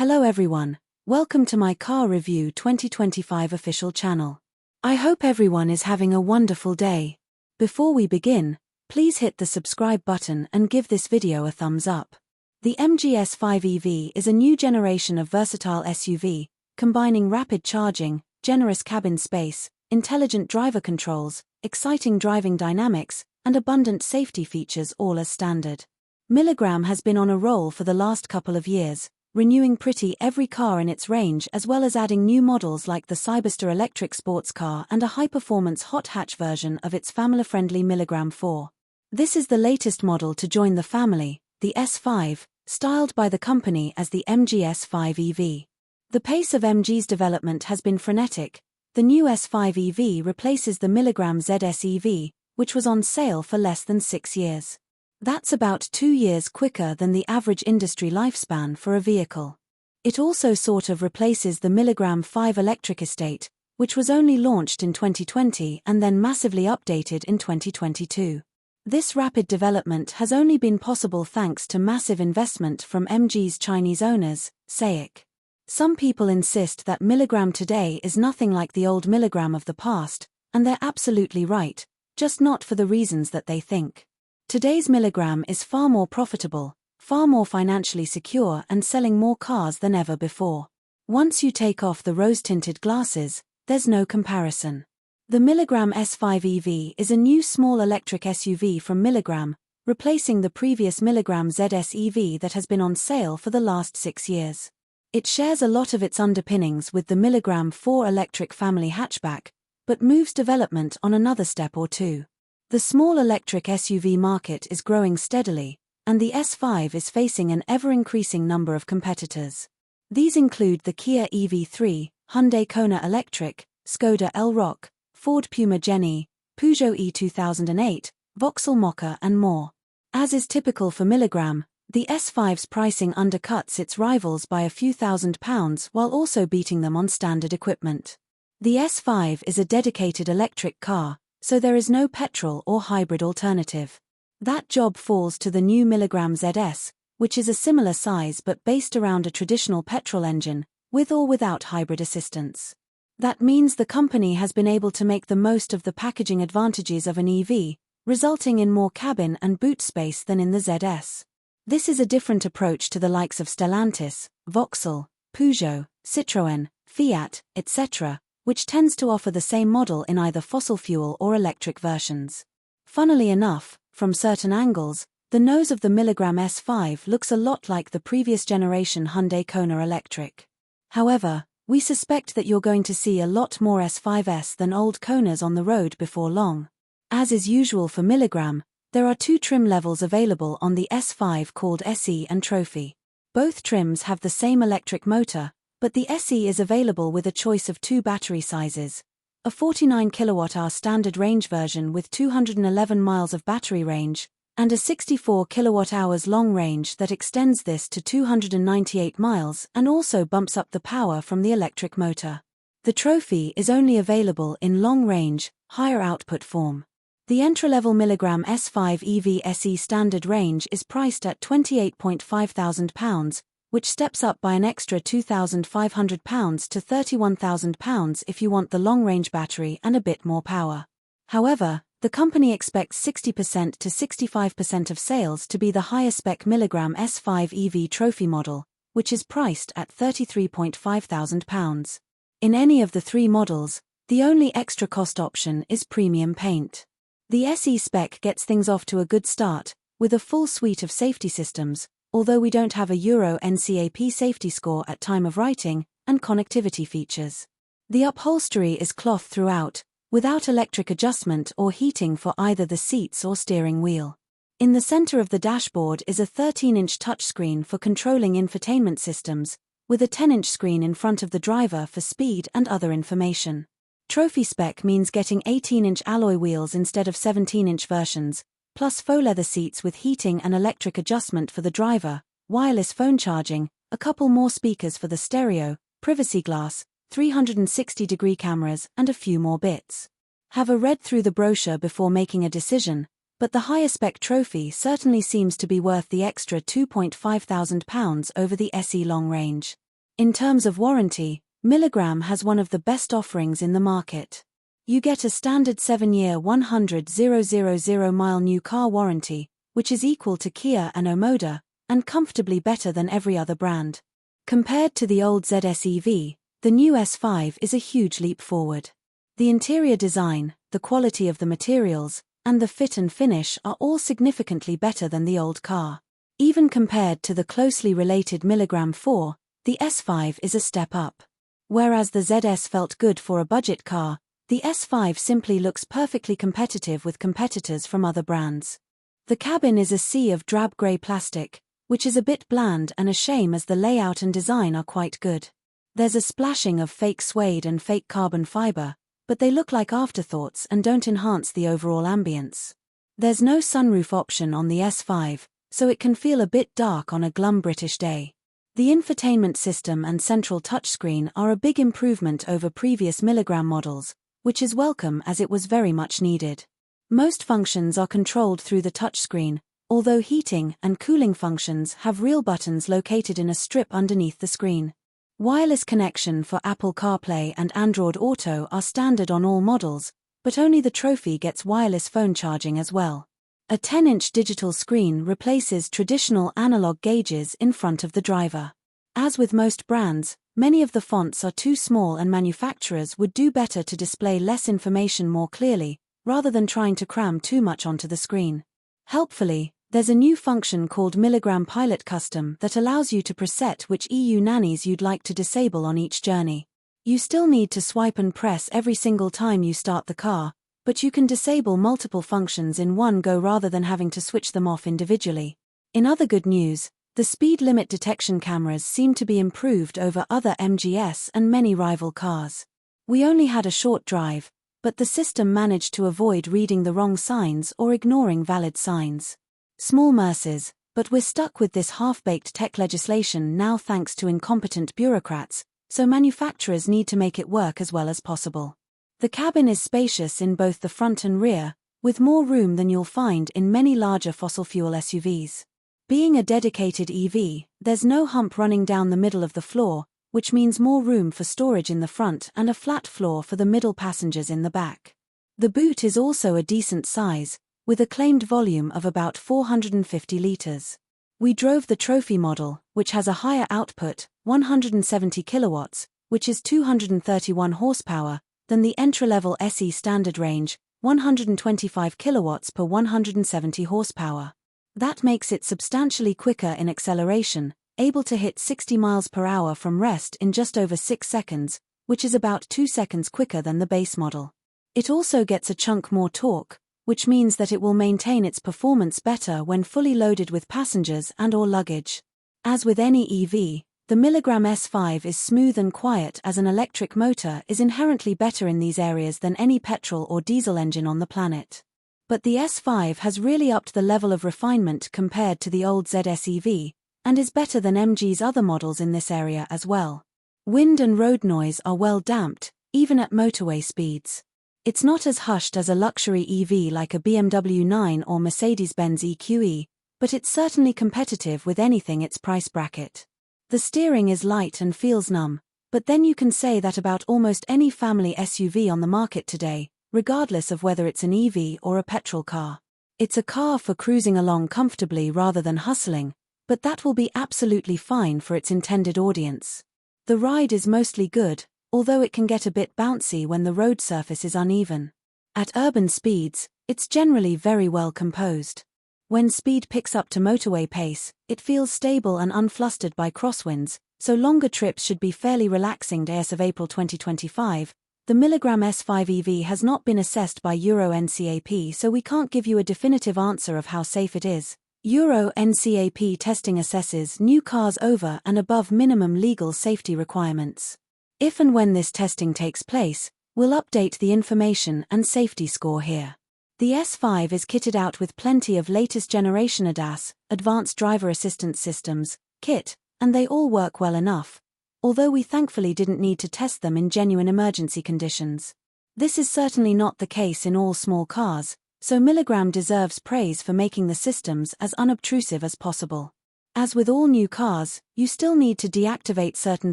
Hello everyone, welcome to my Car Review 2025 official channel. I hope everyone is having a wonderful day. Before we begin, please hit the subscribe button and give this video a thumbs up. The MG S5 EV is a new generation of versatile SUV, combining rapid charging, generous cabin space, intelligent driver controls, exciting driving dynamics, and abundant safety features all as standard. Milligrom has been on a roll for the last couple of years, renewing pretty every car in its range as well as adding new models like the Cyberster electric sports car and a high-performance hot hatch version of its family-friendly Milligrom 4. This is the latest model to join the family, the S5, styled by the company as the MG S5 EV. The pace of MG's development has been frenetic. The new S5 EV replaces the Milligrom ZS EV, which was on sale for less than 6 years. That's about 2 years quicker than the average industry lifespan for a vehicle. It also sort of replaces the Milligrom 5 electric estate, which was only launched in 2020 and then massively updated in 2022. This rapid development has only been possible thanks to massive investment from MG's Chinese owners, SAIC. Some people insist that Milligrom today is nothing like the old Milligrom of the past, and they're absolutely right, just not for the reasons that they think. Today's Milligrom is far more profitable, far more financially secure and selling more cars than ever before. Once you take off the rose-tinted glasses, there's no comparison. The Milligrom S5 EV is a new small electric SUV from Milligrom, replacing the previous Milligrom ZS EV that has been on sale for the last 6 years. It shares a lot of its underpinnings with the Milligrom 4 electric family hatchback, but moves development on another step or two. The small electric SUV market is growing steadily, and the S5 is facing an ever-increasing number of competitors. These include the Kia EV3, Hyundai Kona Electric, Skoda Elroq, Ford Puma Jenny, Peugeot E2008, Vauxhall Mokka and more. As is typical for Milligrom, the S5's pricing undercuts its rivals by a few £1,000s while also beating them on standard equipment. The S5 is a dedicated electric car, so there is no petrol or hybrid alternative. That job falls to the new Milligrom ZS, which is a similar size but based around a traditional petrol engine, with or without hybrid assistance. That means the company has been able to make the most of the packaging advantages of an EV, resulting in more cabin and boot space than in the ZS. This is a different approach to the likes of Stellantis, Vauxhall, Peugeot, Citroën, Fiat, etc., which tends to offer the same model in either fossil fuel or electric versions. Funnily enough, from certain angles, the nose of the Milligrom S5 looks a lot like the previous generation Hyundai Kona Electric. However, we suspect that you're going to see a lot more S5s than old Konas on the road before long. As is usual for Milligrom, there are 2 trim levels available on the S5 called SE and Trophy. Both trims have the same electric motor, but the SE is available with a choice of 2 battery sizes, a 49 kWh standard range version with 211 miles of battery range, and a 64 kWh long range that extends this to 298 miles and also bumps up the power from the electric motor. The Trophy is only available in long range, higher output form. The entry-level Milligrom S5 EV SE standard range is priced at £28,500, which steps up by an extra £2,500 to £31,000 if you want the long-range battery and a bit more power. However, the company expects 60% to 65% of sales to be the higher-spec Milligrom S5 EV Trophy model, which is priced at £33,500. In any of the 3 models, the only extra cost option is premium paint. The SE spec gets things off to a good start, with a full suite of safety systems, although we don't have a Euro NCAP safety score at time of writing, and connectivity features. The upholstery is cloth throughout, without electric adjustment or heating for either the seats or steering wheel. In the center of the dashboard is a 13-inch touchscreen for controlling infotainment systems, with a 10-inch screen in front of the driver for speed and other information. Trophy spec means getting 18-inch alloy wheels instead of 17-inch versions, plus faux leather seats with heating and electric adjustment for the driver, wireless phone charging, a couple more speakers for the stereo, privacy glass, 360-degree cameras and a few more bits. Have a read through the brochure before making a decision, but the higher spec Trophy certainly seems to be worth the extra £2,500 over the SE long range. In terms of warranty, Milligram has one of the best offerings in the market. You get a standard 7-year 100,000 new car warranty, which is equal to Kia and Omoda, and comfortably better than every other brand. Compared to the old ZS EV, the new S5 is a huge leap forward. The interior design, the quality of the materials, and the fit and finish are all significantly better than the old car. Even compared to the closely related Milligram 4, the S5 is a step up. Whereas the ZS felt good for a budget car, the S5 simply looks perfectly competitive with competitors from other brands. The cabin is a sea of drab grey plastic, which is a bit bland and a shame as the layout and design are quite good. There's a splashing of fake suede and fake carbon fiber, but they look like afterthoughts and don't enhance the overall ambience. There's no sunroof option on the S5, so it can feel a bit dark on a glum British day. The infotainment system and central touchscreen are a big improvement over previous Milligram models, which is welcome as it was very much needed. Most functions are controlled through the touchscreen, although heating and cooling functions have real buttons located in a strip underneath the screen. Wireless connection for Apple CarPlay and Android Auto are standard on all models, but only the Trophy gets wireless phone charging as well. A 10-inch digital screen replaces traditional analog gauges in front of the driver. As with most brands, many of the fonts are too small and manufacturers would do better to display less information more clearly, rather than trying to cram too much onto the screen. Helpfully, there's a new function called Milligram Pilot Custom that allows you to preset which EU nannies you'd like to disable on each journey. You still need to swipe and press every single time you start the car, but you can disable multiple functions in one go rather than having to switch them off individually. In other good news, the speed limit detection cameras seem to be improved over other MGS and many rival cars. We only had a short drive, but the system managed to avoid reading the wrong signs or ignoring valid signs. Small mercies, but we're stuck with this half-baked tech legislation now thanks to incompetent bureaucrats, so manufacturers need to make it work as well as possible. The cabin is spacious in both the front and rear, with more room than you'll find in many larger fossil fuel SUVs. Being a dedicated EV, there's no hump running down the middle of the floor, which means more room for storage in the front and a flat floor for the middle passengers in the back. The boot is also a decent size, with a claimed volume of about 450 litres. We drove the Trophy model, which has a higher output, 170 kilowatts, which is 231 horsepower, than the entry-level SE standard range, 125 kilowatts per 170 horsepower. That makes it substantially quicker in acceleration, able to hit 60 miles per hour from rest in just over 6 seconds, which is about 2 seconds quicker than the base model. It also gets a chunk more torque, which means that it will maintain its performance better when fully loaded with passengers and/or luggage. As with any EV, the Milligram S5 is smooth and quiet as an electric motor is inherently better in these areas than any petrol or diesel engine on the planet. But the S5 has really upped the level of refinement compared to the old ZS EV, and is better than MG's other models in this area as well. Wind and road noise are well damped, even at motorway speeds. It's not as hushed as a luxury EV like a BMW 9 or Mercedes-Benz EQE, but it's certainly competitive with anything its price bracket. The steering is light and feels numb, but then you can say that about almost any family SUV on the market today, regardless of whether it's an EV or a petrol car. It's a car for cruising along comfortably rather than hustling, but that will be absolutely fine for its intended audience. The ride is mostly good, although it can get a bit bouncy when the road surface is uneven. At urban speeds, it's generally very well composed. When speed picks up to motorway pace, it feels stable and unflustered by crosswinds, so longer trips should be fairly relaxing. As of April 2025, the Milligram S5 EV has not been assessed by Euro NCAP, so we can't give you a definitive answer of how safe it is. Euro NCAP testing assesses new cars over and above minimum legal safety requirements. If and when this testing takes place, we'll update the information and safety score here. The S5 is kitted out with plenty of latest generation ADAS, Advanced Driver Assistance Systems, kit, and they all work well enough, although we thankfully didn't need to test them in genuine emergency conditions. This is certainly not the case in all small cars, so Milligram deserves praise for making the systems as unobtrusive as possible. As with all new cars, you still need to deactivate certain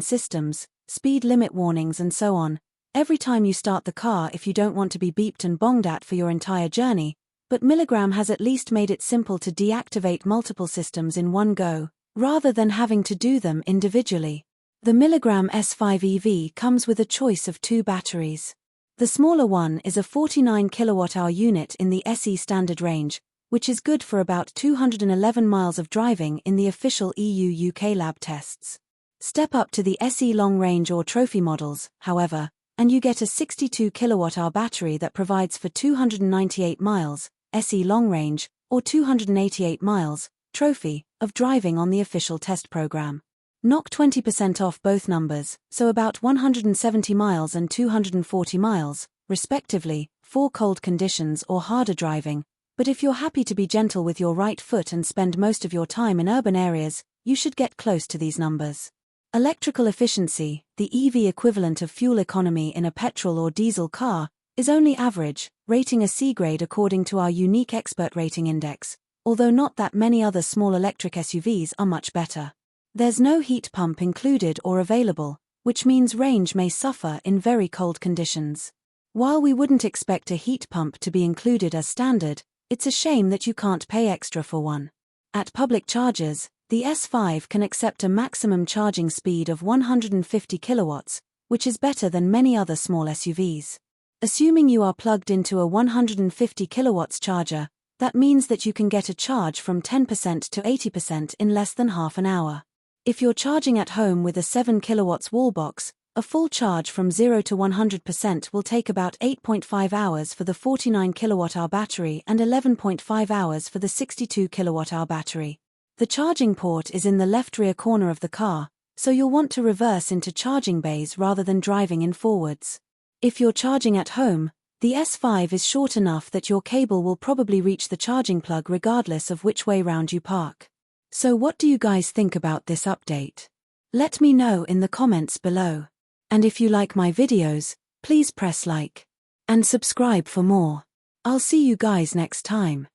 systems, speed limit warnings and so on, every time you start the car if you don't want to be beeped and bonged at for your entire journey, but Milligram has at least made it simple to deactivate multiple systems in one go, rather than having to do them individually. The Milligram S5 EV comes with a choice of 2 batteries. The smaller one is a 49 kWh unit in the SE standard range, which is good for about 211 miles of driving in the official EU-UK lab tests. Step up to the SE long range or trophy models, however, and you get a 62 kWh battery that provides for 298 miles, SE long range, or 288 miles, trophy, of driving on the official test program. Knock 20% off both numbers, so about 170 miles and 240 miles, respectively, for cold conditions or harder driving, but if you're happy to be gentle with your right foot and spend most of your time in urban areas, you should get close to these numbers. Electrical efficiency, the EV equivalent of fuel economy in a petrol or diesel car, is only average, rating a C grade according to our unique expert rating index, although not that many other small electric SUVs are much better. There's no heat pump included or available, which means range may suffer in very cold conditions. While we wouldn't expect a heat pump to be included as standard, it's a shame that you can't pay extra for one. At public chargers, the S5 can accept a maximum charging speed of 150 kilowatts, which is better than many other small SUVs. Assuming you are plugged into a 150 kilowatts charger, that means that you can get a charge from 10% to 80% in less than half an hour. If you're charging at home with a 7 kilowatts wall box, a full charge from 0 to 100% will take about 8.5 hours for the 49 kWh battery and 11.5 hours for the 62 kWh battery. The charging port is in the left rear corner of the car, so you'll want to reverse into charging bays rather than driving in forwards. If you're charging at home, the S5 is short enough that your cable will probably reach the charging plug regardless of which way round you park. So what do you guys think about this update? Let me know in the comments below. And if you like my videos, please press like and subscribe for more. I'll see you guys next time.